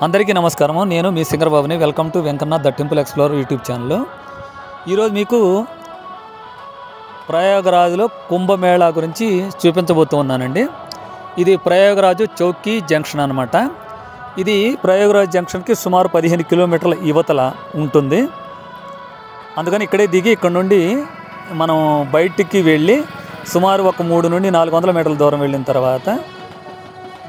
అందరికీ నమస్కారం. నేను మీ సింగర్ బాబుని. Welcome to Venkanna the temple explorer YouTube channel. ఈరోజు మీకు ప్రయాగరాజ్లో కుంభమేళా గురించి చూపించబోతూ ఉన్నానండి. ఇది ప్రయాగరాజు చౌకీ జంక్షన్ అన్నమాట. ఇది ప్రయాగరాజ్ జంక్షన్కి సుమారు 15 కిలోమీటర్ల యువతల ఉంటుంది. అందుకని ఇక్కడే దిగి ఇక్కడ నుండి మనం బయటికి వెళ్ళి సుమారు ఒక 3 నుండి 400 మీటర్ల దూరం వెళ్ళిన తర్వాత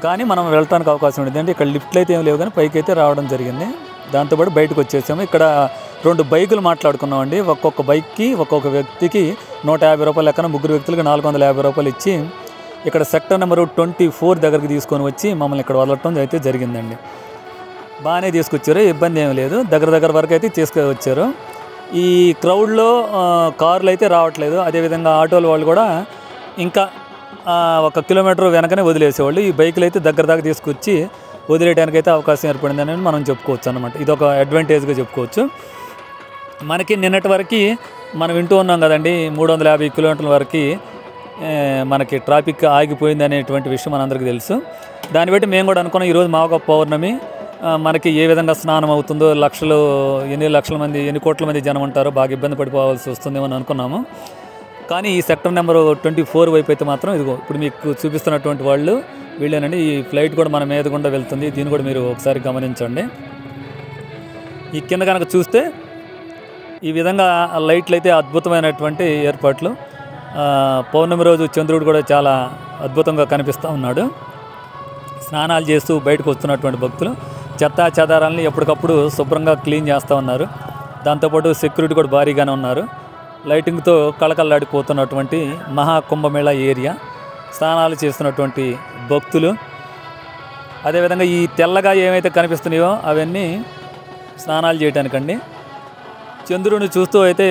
కానీ మనం వెళ్ళటానికి అవకాశం ఉంది. అంటే ఇక్కడ లిఫ్ట్లు అయితే ఏం లేవు, కానీ పైకి అయితే రావడం జరిగింది. దాంతోపాటు బయటకు వచ్చేసాము. ఇక్కడ 2 బైకులు మాట్లాడుకున్నామండి. ఒక్కొక్క బైక్కి ఒక్కొక్క వ్యక్తికి 150 రూపాయలు లెక్కన, 3 వ్యక్తులకి 450 రూపాయలు ఇచ్చి ఇక్కడ సెక్టర్ నెంబర్ 24 దగ్గరికి తీసుకొని వచ్చి మమ్మల్ని ఇక్కడ వదలటం అయితే జరిగిందండి. బాగానే తీసుకొచ్చారు, ఇబ్బంది ఏం లేదు. దగ్గర వరకు అయితే తీసుకొచ్చారు. ఈ క్రౌడ్లో కార్లు అయితే రావట్లేదు. అదేవిధంగా ఆటోల వాళ్ళు కూడా ఇంకా 1 కిలోమీటర్ వెనకనే వదిలేసేవాళ్ళు. ఈ బైకులు అయితే దగ్గర దాకా తీసుకొచ్చి వదిలేయడానికి అయితే అవకాశం ఏర్పడిందని మనం చెప్పుకోవచ్చు అన్నమాట. ఇది ఒక అడ్వాంటేజ్గా చెప్పుకోవచ్చు. మనకి నిన్నటి వరకు మనం వింటూ ఉన్నాం కదండి, 350 కిలోమీటర్ల వరకు మనకి ట్రాఫిక్ ఆగిపోయింది అనేటువంటి విషయం మనందరికీ తెలుసు. దాన్ని బట్టి మేము కూడా అనుకున్నాం ఈరోజు మాఘ పౌర్ణమి, మనకి ఏ విధంగా స్నానం అవుతుందో, ఎన్ని లక్షల మంది, ఎన్ని కోట్ల మంది జనం ఉంటారో, బాగా ఇబ్బంది పడిపోవాల్సి వస్తుందేమో అని అనుకున్నాము. కానీ ఈ సెక్టర్ నెంబర్ 24 వైపు అయితే మాత్రం ఇదిగో ఇప్పుడు మీకు చూపిస్తున్నటువంటి వాళ్ళు వీళ్ళేనండి. ఈ ఫ్లైట్ కూడా మన మీద గుండా వెళ్తుంది. దీన్ని కూడా మీరు ఒకసారి గమనించండి. ఈ కింద కనుక చూస్తే ఈ విధంగా లైట్లు అయితే అద్భుతమైనటువంటి ఏర్పాట్లు. పౌర్ణమి రోజు చంద్రుడు కూడా చాలా అద్భుతంగా కనిపిస్తూ ఉన్నాడు. స్నానాలు చేస్తూ బయటకు వస్తున్నటువంటి భక్తులు చెత్తా చెదారాలని ఎప్పటికప్పుడు శుభ్రంగా క్లీన్ చేస్తూ ఉన్నారు. దాంతోపాటు సెక్యూరిటీ కూడా భారీగానే ఉన్నారు. లైటింగ్తో కళకళలాడిపోతున్నటువంటి మహాకుంభమేళా ఏరియా, స్నానాలు చేస్తున్నటువంటి భక్తులు, అదేవిధంగా ఈ తెల్లగా ఏమైతే కనిపిస్తున్నాయో అవన్నీ స్నానాలు చేయడానికండి. చంద్రుడిని చూస్తూ అయితే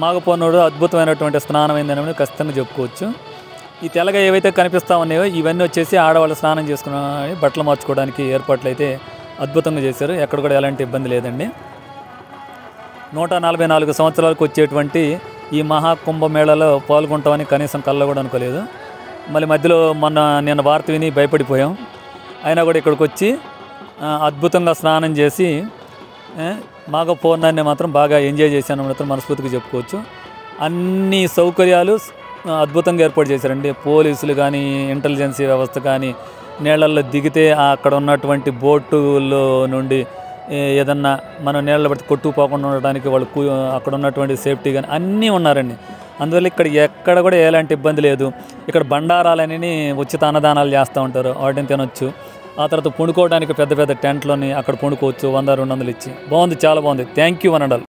మాఘపౌర్ణమిలో అద్భుతమైనటువంటి స్నానం అయిందని ఖచ్చితంగా చెప్పుకోవచ్చు. ఈ తెల్లగా ఏవైతే కనిపిస్తూ ఉన్నాయో ఇవన్నీ వచ్చేసి ఆడవాళ్ళు స్నానం చేసుకుని బట్టలు మార్చుకోవడానికి ఏర్పాట్లు అయితే అద్భుతంగా చేశారు. ఎక్కడ కూడా ఎలాంటి ఇబ్బంది లేదండి. 144 సంవత్సరాలకు వచ్చేటువంటి ఈ మహాకుంభమేళాలో పాల్గొంటామని కనీసం కళ్ళ కూడా అనుకోలేదు. మళ్ళీ మధ్యలో నిన్న వార్త విని భయపడిపోయాం. అయినా కూడా ఇక్కడికి వచ్చి అద్భుతంగా స్నానం చేసి మాఘ పౌర్ణాన్ని మాత్రం బాగా ఎంజాయ్ చేశాను మాత్రం మనస్ఫూర్తిగా చెప్పుకోవచ్చు. అన్ని సౌకర్యాలు అద్భుతంగా ఏర్పాటు చేశారండి. పోలీసులు కానీ, ఇంటెలిజెన్సీ వ్యవస్థ కానీ, నీళ్ళల్లో దిగితే అక్కడ ఉన్నటువంటి బోటుల్లో నుండి ఏదన్నా మనం నీళ్ళ బట్టి కొట్టుకుపోకుండా ఉండడానికి వాళ్ళు అక్కడ ఉన్నటువంటి సేఫ్టీ కానీ అన్నీ ఉన్నారండి. అందువల్ల ఇక్కడ ఎక్కడ కూడా ఎలాంటి ఇబ్బంది లేదు. ఇక్కడ బండారాలని ఉచిత అన్నదానాలు చేస్తూ ఉంటారు, వాటిని తినొచ్చు. ఆ తర్వాత పండుకోవడానికి పెద్ద టెంట్లోని అక్కడ పండుకోవచ్చు, 100-200 ఇచ్చి. బాగుంది, చాలా బాగుంది. Thank you అనండాలి.